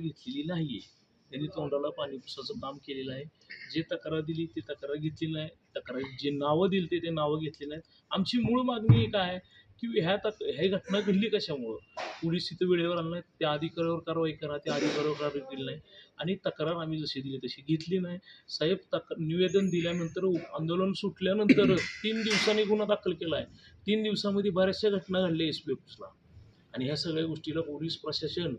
घेतलेली नाहीये. त्यांनी तोंडाला पाणी पुसायचं काम केलेलं आहे. जे तक्रार दिली ती तक्रार घेतली नाही. तक्रार जे नावं दिली ते नावं घेतली नाहीत. आमची मूळ मागणी एक आहे की ह्या घटना घडली कशामुळं? पोलीस तिथं वेळेवर आले नाहीत. त्या अधिकाऱ्यावर कारवाई करा. त्या अधिकाऱ्यावर कारवाई केली नाही आणि तक्रार आम्ही जशी दिली तशी घेतली नाही. साहेब निवेदन दिल्यानंतर आंदोलन सुटल्यानंतर 3 दिवसांनी गुन्हा दाखल केला आहे. 3 दिवसामध्ये बऱ्याचशा घटना घडल्या एस पी ऑफिसला आणि ह्या सगळ्या गोष्टीला पोलीस प्रशासन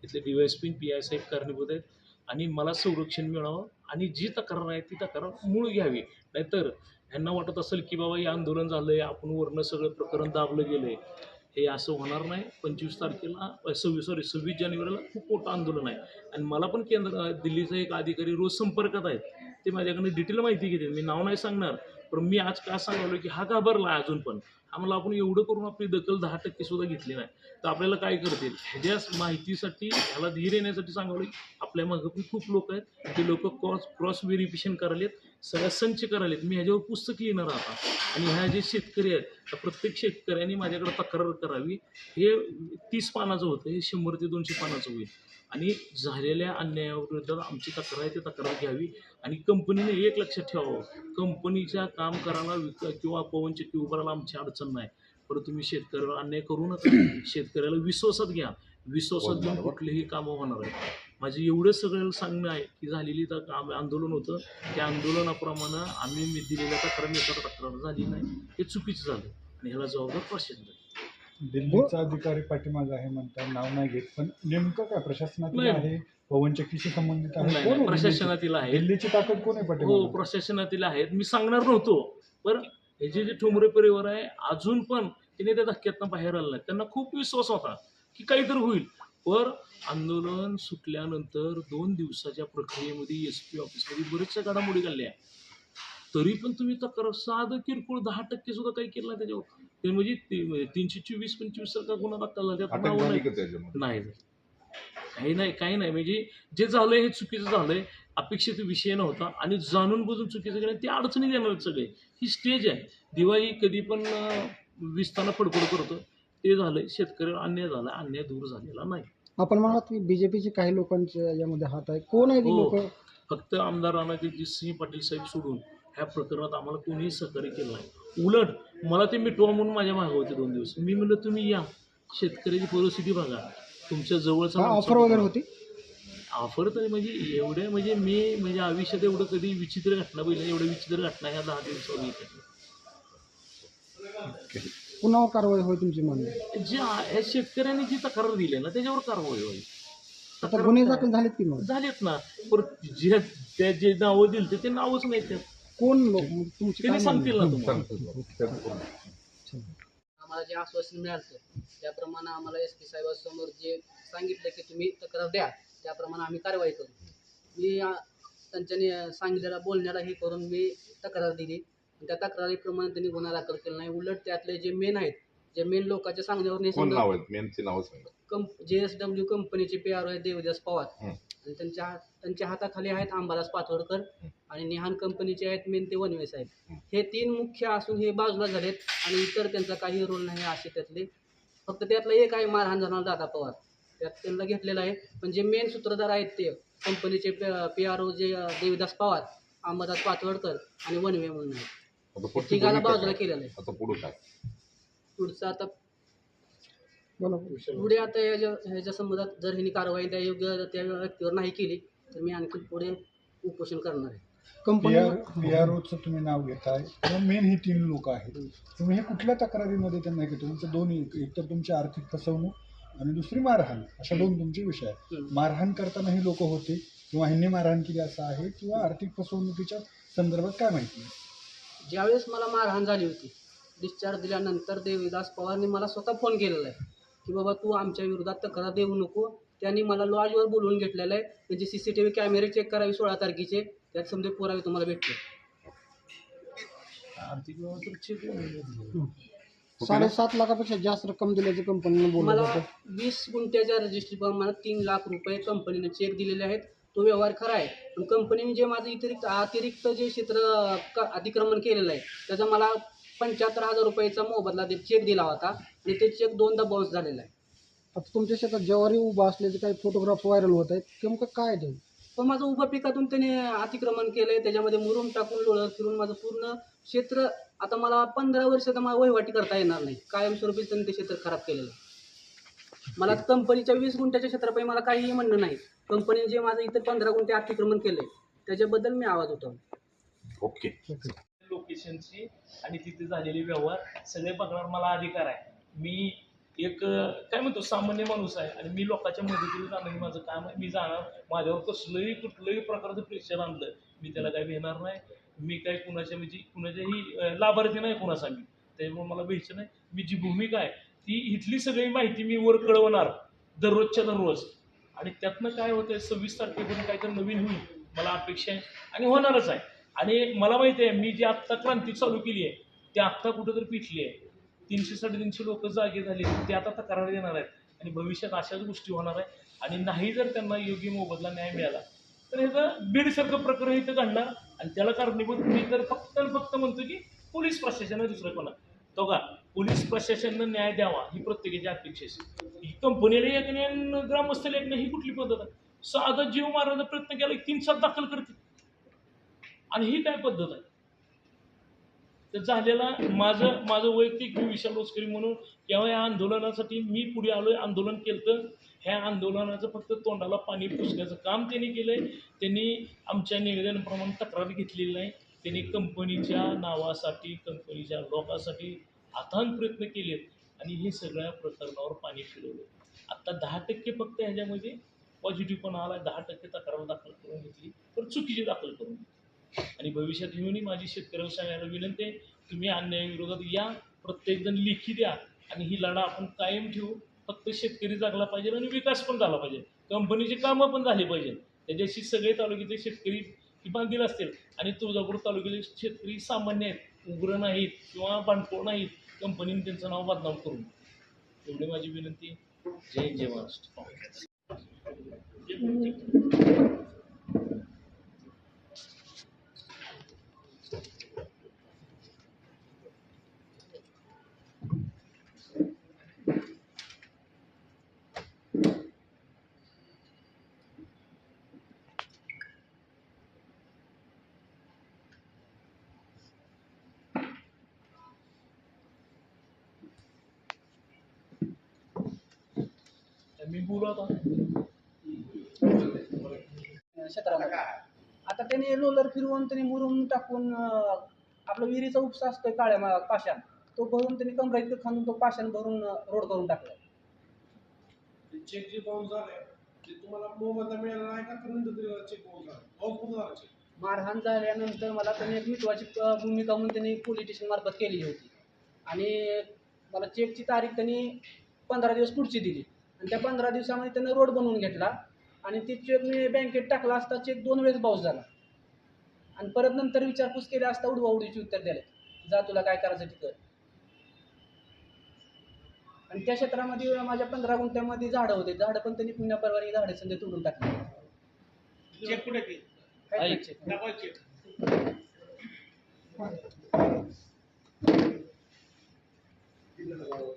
इथले DYSP PI साहेब कारणीभूत आहेत आणि मला संरक्षण मिळावं आणि जी तक्रार आहे ती तक्रार मूळ घ्यावी. नाहीतर ह्यांना वाटत असेल की बाबा हे आंदोलन झालंय, आपण वरनं सगळं प्रकरण दाबलं गेलंय, हे असं होणार नाही. 25 तारखेला 26 जानेवारीला खूप मोठं आंदोलन आहे आणि मला पण दिल्लीचा एक अधिकारी रोज संपर्कात आहेत. ते माझ्याकडनं डिटेल माहिती घेते. मी नाव नाही सांगणार, पण मी आज का सांगावलं की हा घाबरला आहे अजून पण. आम्हाला आपण एवढं करून आपली दखल 10% सुद्धा घेतली नाही. तर आपल्याला काय करतील? ह्याच्या माहितीसाठी ह्याला धीर येण्यासाठी सांगावलं की आपल्या मागं पण खूप लोक आहेत. ते लोक क्रॉस व्हेरिफिकेशन करायलेत, सगळ्या संच करायलेत. मी ह्याच्यावर पुस्तकं येणार आता आणि ह्या जे शेतकरी आहेत त्या प्रत्येक शेतकऱ्यांनी माझ्याकडे तक्रार करावी. हे 30 पानाचं होतं, हे 100 ते 200 पानाचं होईल आणि झालेल्या अन्यायाविरुद्ध आमची तक्रार आहे ती तक्रार घ्यावी आणि कंपनीने एक लक्षात ठेवावं, कंपनीच्या काम करायला किंवा पवनचक्की उभारायला आमची अडचण नाही. परंतु तुम्ही शेतकऱ्याला अन्याय करू नका. शेतकऱ्याला विश्वासात घ्या. विश्वासात घेऊन कुठलीही कामं होणार आहेत. माझं एवढं सगळं सांगणं आहे की झालेली आंदोलन होतं, त्या आंदोलनाप्रमाणे आम्ही दिलेल्या तक्रार झाली नाही, हे चुकीचं झालं आणि ह्याला जबाबदार प्रशासन आहे. दिल्लीचा अधिकारी पाठीमागे आहे म्हणतात, नाव नाही घेत, पण नेमकं काय प्रशासनातील आहे, पवनचक्कीशी संबंधित आहे, कोण प्रशासनातील आहे? दिल्लीची ताकद कोण आहे हो, पाठीमागे? प्रशासनातील आहेत. मी सांगणार नव्हतो, पण हे जे ठोंबरे परिवार आहे अजून पण तिने त्या धक्क्यातनं बाहेर आलं नाही. त्यांना खूप विश्वास होता की काहीतरी होईल. पण आंदोलन सुटल्यानंतर 2 दिवसाच्या प्रक्रियेमध्ये SP ऑफिसमध्ये बरेचशा घडामोडी घडल्या. तरी पण तुम्ही तक्रार साधं किरकोळ 10% सुद्धा काही केलं नाही त्याच्यावर. ते म्हणजे 324-25 सारखा गुन्हा दाखल झाला. त्यात नाव नाही. काही नाही. म्हणजे जे झालंय हे चुकीचं झालंय. अपेक्षित विषय नव्हता आणि जाणून बुजून चुकीचं केलं ते अडचणीत येणार आहेत सगळे. ही स्टेज आहे. दिवाळी कधी पण विजताना फडफड करतो. ते झालंय. शेतकऱ्याला अन्याय झाला. अन्याय दूर झालेला नाही. आपण म्हणालात की BJPचे काही लोकांच्या यामध्ये हात आहे. कोण आहे ती लोक? फक्त आमदार राणाजगजितसिंह पाटील साहेब सोडून ह्या प्रकरणात आम्हाला कोणीही सहकार्य केलं नाही. उलट मला ते मिटवा म्हणून माझ्या मागे होते 2 दिवस. मी म्हणलं तुम्ही या, शेतकऱ्याची परिस्थिती बघा, तुमच्या जवळचा ऑफर वगैरे होती. ऑफर तर म्हणजे एवढ्या म्हणजे आयुष्यात एवढं कधी विचित्र घटना बघितली, एवढ्या विचित्र घटना ह्या 10 दिवसावर येतात. पुन्हा कारवाई होईल तुमची म्हणणे? ह्या शेतकऱ्यांनी जी तक्रार दिली ना त्याच्यावर कारवाई होईल. आता गुन्हे दाखल झालेत की मग? झालेत ना. जे नावं दिली ते नावच नाही त्यात. कोण लोक तुमची त्यांनी सांगतील ना तुम्हाला. आम्हाला जे आश्वासन मिळालं त्याप्रमाणे आम्हाला SP साहेबांसमोर जे सांगितलं की तुम्ही तक्रार द्या, त्याप्रमाणे आम्ही कारवाई करू. मी त्यांच्याने सांगितलेल्या बोलण्याला हे करून मी तक्रार दिली. त्या तक्रारीप्रमाणे त्यांनी गुन्हा दाखल केला नाही. उलट त्यातले जे मेन आहेत, जे मेन लोकांच्या सांगण्यावर JSW कंपनीचे PR आहेत देवदास पवार आणि त्यांच्या हाताखाली आहेत अंबादास पाथोडकर आणि निहान कंपनीचे आहेत मेन ते वनवे साहेब. हे 3 मुख्य असून हे बाजूला झालेत आणि इतर त्यांचा काही रोल नाही असे त्यातले. फक्त त्यातला एक आहे मारहाण झाला दादा पवार, त्यात त्यांना घेतलेला आहे. पण जे मेन सूत्रधार आहेत ते कंपनीचे PRO जे देवदास पवार, अंबादास पाथोडकर आणि वनवे म्हणून आहेत. तिघाला बाजूला केलेलं आहे. पुढचं आता पुढे आता ह्याच्या संबंधात जर ह्यांनी कारवाई त्या योग्य त्या व्यक्तीवर नाही केली तर मी आणखी पुढे उपोषण करणार आहे. PROचं तुम्ही नाव घेताय, मेन ही 3 लोक आहेत. तुम्ही हे कुठल्या तक्रारीमध्ये त्यांना घेतो? तुमचं दोन्ही, एक तर तुमची आर्थिक फसवणूक आणि दुसरी मारहाण, अशा 2 तुमचे विषय आहेत. मारहाण करताना ही लोक होते किंवा ह्यांनी मारहाण केली असं आहे किंवा आर्थिक फसवणुकीच्या संदर्भात काय माहिती? ज्यावेळेस मला मारहाण झाली होती, डिस्चार्ज दिल्यानंतर देवदास पवारने मला स्वतः फोन केलेला आहे की बाबा तू आमच्या विरोधात तक्रार देऊ नको. त्यांनी मला लॉजवर बोलवून घेतलेलं आहे. त्यांचे CCTV कॅमेरे चेक करावे 16 तारखेचे, त्यात समजे पुरावे तुम्हाला भेटले. 7.5 लाखापेक्षा जास्त रक्कम दिल्याचं कंपनीने बोललं मला होतं. 20 गुंठ्याच्या रजिस्ट्री प्रमाणात 3 लाख रुपये कंपनीने चेक दिलेले आहेत. तो व्यवहार खरा आहे. पण कंपनीने जे माझं अतिरिक्त जे क्षेत्र अतिक्रमण केलेलं आहे त्याचा मला 75,000 रुपयाचा मोबदला चेक दिला होता आणि ते चेक 2दा बाउन्स झालेला आहे. आता तुमच्या शेतात ज्वारी उभा असल्याचे काही फोटोग्राफ व्हायरल होत आहेत, नेमकं काय ते? पण माझं उभं पिकातून त्याने अतिक्रमण केलंय, त्याच्यामध्ये मुरुम टाकून लोळत फिरून माझं पूर्ण क्षेत्र, आता मला 15 वर्ष तर मला वहिवाटी करता येणार नाही, कायमस्वरूपी त्यांनी ते क्षेत्र खराब केलेलं आहे. मला कंपनीच्या 20 गुंठ्याच्या क्षेत्रापायी मला काहीही म्हणणं नाही. कंपनीने जे माझं इतर 15 गुंठे अतिक्रमण केलंय त्याच्याबद्दल मी आवाज उठवतो. ओके. लोकेशनची आणि तिथे झालेले व्यवहार सगळे बघणार मला अधिकार आहे. मी एक काय म्हणतो सामान्य माणूस आहे आणि मी लोकांच्या मदतीला जाणं हे माझं काम आहे. मी जाणार, माझ्यावर कुठलंही प्रकारचं प्रेशर आणलं मी त्याला काय भेटणार नाही. मी काय कुणाच्याही लाभार्थी नाही कुणाचा मी, त्याच्यामुळे मला भेटचं नाही. मी जी भूमिका आहे ती इथली सगळी माहिती मी वर कळवणार दररोजच्या दररोज, आणि त्यातनं काय होतंय 26 तारखेपर्यंत काहीतरी नवीन होईल मला अपेक्षा आहे आणि होणारच आहे. आणि मला माहिती आहे मी जी आत्ता क्रांती चालू केली आहे ती आत्ता कुठंतरी पिटली आहे. 300-350 लोक जागे झाले, ते आता तक्रार देणार आहेत आणि भविष्यात अशाच गोष्टी होणार आहे. आणि नाही जर त्यांना योग्य मोबदला न्याय मिळाला तर ह्याचं बीडसारखं प्रकरण इथं घडणार आणि त्याला कारणीभूत मी तर फक्त म्हणतो की पोलीस प्रशासन आहे, दुसरं कोणा तो का पोलीस प्रशासनानं न्याय द्यावा ही प्रत्येकाची अपेक्षा आहे. ही कंपनीला एक नाही ग्रामस्थाला एक नाही, ही कुठली पद्धत आहे? साधा जीव मारण्याचा प्रयत्न केला 3-7 दाखल करते आणि ही काय पद्धत आहे? तर झालेला माझं वैयक्तिक विशाल रोचकरी म्हणून केव्हा या आंदोलनासाठी मी पुढे आलोय, आंदोलन केलं. ह्या आंदोलनाचं फक्त तोंडाला पाणी पुसण्याचं काम त्यांनी केलंय. त्यांनी आमच्या निवेदनाप्रमाणे तक्रार घेतलेली नाही. त्यांनी कंपनीच्या नावासाठी, कंपनीच्या लोकांसाठी अथांग प्रयत्न केलेत आणि हे सगळ्या प्रकरणावर पाणी फिरवलं. आता 10% फक्त ह्याच्यामध्ये पॉझिटिव्ह पण आला, 10% तक्रार दाखल करून घेतली, पण चुकीची दाखल करून घेतली. आणि भविष्यात येऊनही माझी शेतकऱ्यावर सांगायला विनंती आहे, तुम्ही अन्यायाविरोधात या, प्रत्येकजण लेखी द्या आणि ही लढा आपण कायम ठेवू. फक्त शेतकरी जागला पाहिजे आणि विकास पण झाला पाहिजे, कंपनीची कामं पण झाली पाहिजे. त्याच्याशी सगळे तालुक्याचे शेतकरी बांधील असतील आणि तुळजापूर तालुक्याचे शेतकरी सामान्य आहेत, उग्र नाहीत किंवा बांडकोळ नाहीत, कंपनीने त्यांचं नाव बदनाम करून. एवढी माझी विनंती. जय महाराष्ट्र. मी बोलू आता क्षेत्रामध्ये आता त्याने रोलर फिरवून त्याने मुरुम टाकून आपला विहिरीचा उपसा असतोय काळ्या पाषाण, तो भरून त्याने कमराईत खांदून तो पाषाण भरून रोड करून टाकला. चेक जे बाउन्स झाले ते तुम्हाला मोबदला मिळाला नाही का? चेक बाउन्स झाला, बाउन्स कुठं झाला चेक? मारहाण झाल्यानंतर मला त्यांनी एक मिटवाची भूमिका म्हणून त्यांनी पोलीस स्टेशन मार्फत केली होती आणि मला चेकची तारीख त्यांनी 15 दिवस पुढची दिली आणि त्या 15 दिवसामध्ये त्यांनी रोड बनवून घेतला आणि ती चेक मी बँकेत टाकला असता चेक 2 वेळेस बाउन्स झाला आणि परत नंतर विचारपूस केली असता उडवाउडीची उत्तर द्याले, जा तुला काय करायचं ते कर. आणि त्या क्षेत्रामध्ये माझ्या 15 गुंठ्यामध्ये झाडं होते, झाडं पण त्यांनी पुण्या परवानगी झाडे संधी तोडून टाकली. चेक कुठे केली? काय चेक दाखवा चेक.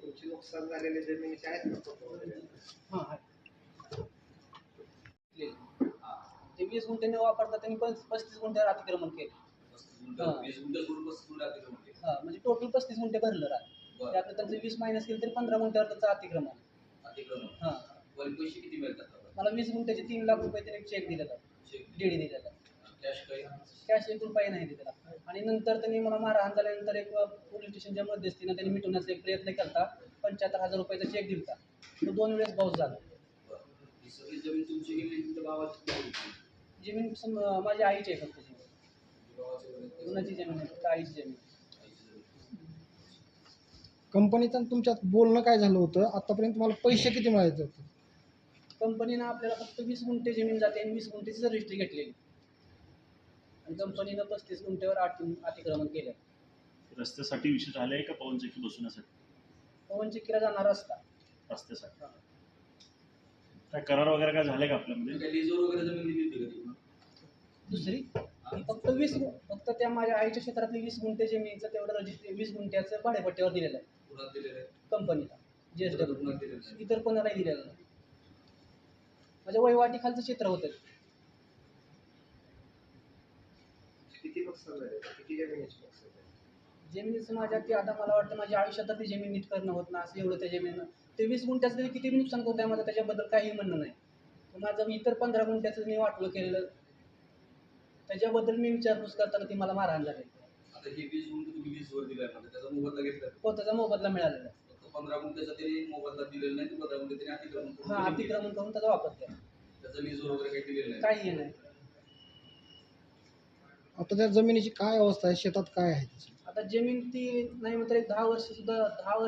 तुमची नुकसान झालेले जमिनीचे आहेत हां हां ते 20 गुंठ्याने वापरतात त्यांनी 35 गुंठ्यावर अतिक्रमण केले. हां म्हणजे टोटल 35 गुंठे भरलं राहत, त्यातलं त्यांचं 20 मायनस केलं तरी 15 गुंठ्यावर त्यांचं अतिक्रमण. हां पैसे किती मिळतात? मला 20 गुंठ्याचे 3 लाख रुपये त्यांनी चेक दिलेला, डीडी दिलेला. कॅश 1 रुपया नाही दिलेला. आणि नंतर त्यांनी मला मारहाण झाल्यानंतर एक पोलीस स्टेशनच्या मध्यस्थीनं त्यांनी मिटवण्याचा एक प्रयत्न केला. 75,000 रुपयाचा चेक दिला, तो 2 वेळेस बाउन्स झाला. सगळी जमीन तुमची गेली, तुमच्या गावाची जमीन माझी आईची आहे फक्त जमीन, कुणाची जमीन आहे फक्त आईची जमीन. कंपनीचं तुमच्यात बोलणं काय झालं होतं आतापर्यंत, तुम्हाला पैसे किती मिळायचे होते? कंपनीनं आपल्याला फक्त 20 गुंठे जमीन जाते आणि 20 गुंठेची रजिस्ट्री घेतलेली आणि कंपनीनं 35 गुंठ्यावर अतिक्रमण केलं. रस्त्यासाठी विषय झालाय का पवनचक्की बसवण्यासाठी? पवनचक्कीला जाणार रस्ता रस्त्यासाठी काय करार वगैरे काय झाले का आपल्यामध्ये? लिजवर वगैरे जमीन दिली होती का ती? दुसरी फक्त त्या माझ्या आईच्या क्षेत्रातली 20 गुंठे जमिनीचं तेवढं रजिस्ट्री 20 गुंठ्याचं भाडेपट्ट्यावर दिलेलं आहे कुणाला दिलेलं आहे? कंपनीला. JSW इतर कोणालाही दिलेलं नाही. माझ्या वहिवाटीखालचं चित्र होतं. किती नुकसान झाले, किती जमिनीचे नुकसान झाले? जमिनीचं माझ्या ते आता मला वाटतं माझ्या आयुष्यात तर ती जमीन नीट करणं होत ना, असं एवढं त्या जमीन ते 20 गुंठ्याचं तरी किती नुकसान होतं आहे माझं त्याच्याबद्दल काही म्हणणं नाही. तर माझं इतर 15 गुंठ्याचं मी वाटलं केलेलं त्याच्याबद्दल मी विचारपूस करताना ती मला मारहाण झाली. आता हे 20 गुंठे तुम्ही 20 वर दिलाय म्हणजे त्याचा मोबदला घेतला. त्याचा मोबदला मिळालेला आहे. फक्त 15 गुंठ्याचा तरी मोबदला दिलेला नाही, ते 15 गुंठे त्यांनी अतिक्रमण करून हा दिले. अतिक्रमण करून त्याचा वापर केला. त्याचा लीजवर वगैरे काही दिलेलं नाही. काही नाही. आता त्या जमिनीची काय अवस्था आहे, शेतात काय आहे त्याची? आता जमीन ती नाही म्हणता 10 वर्ष सुद्धा 10 वर्ष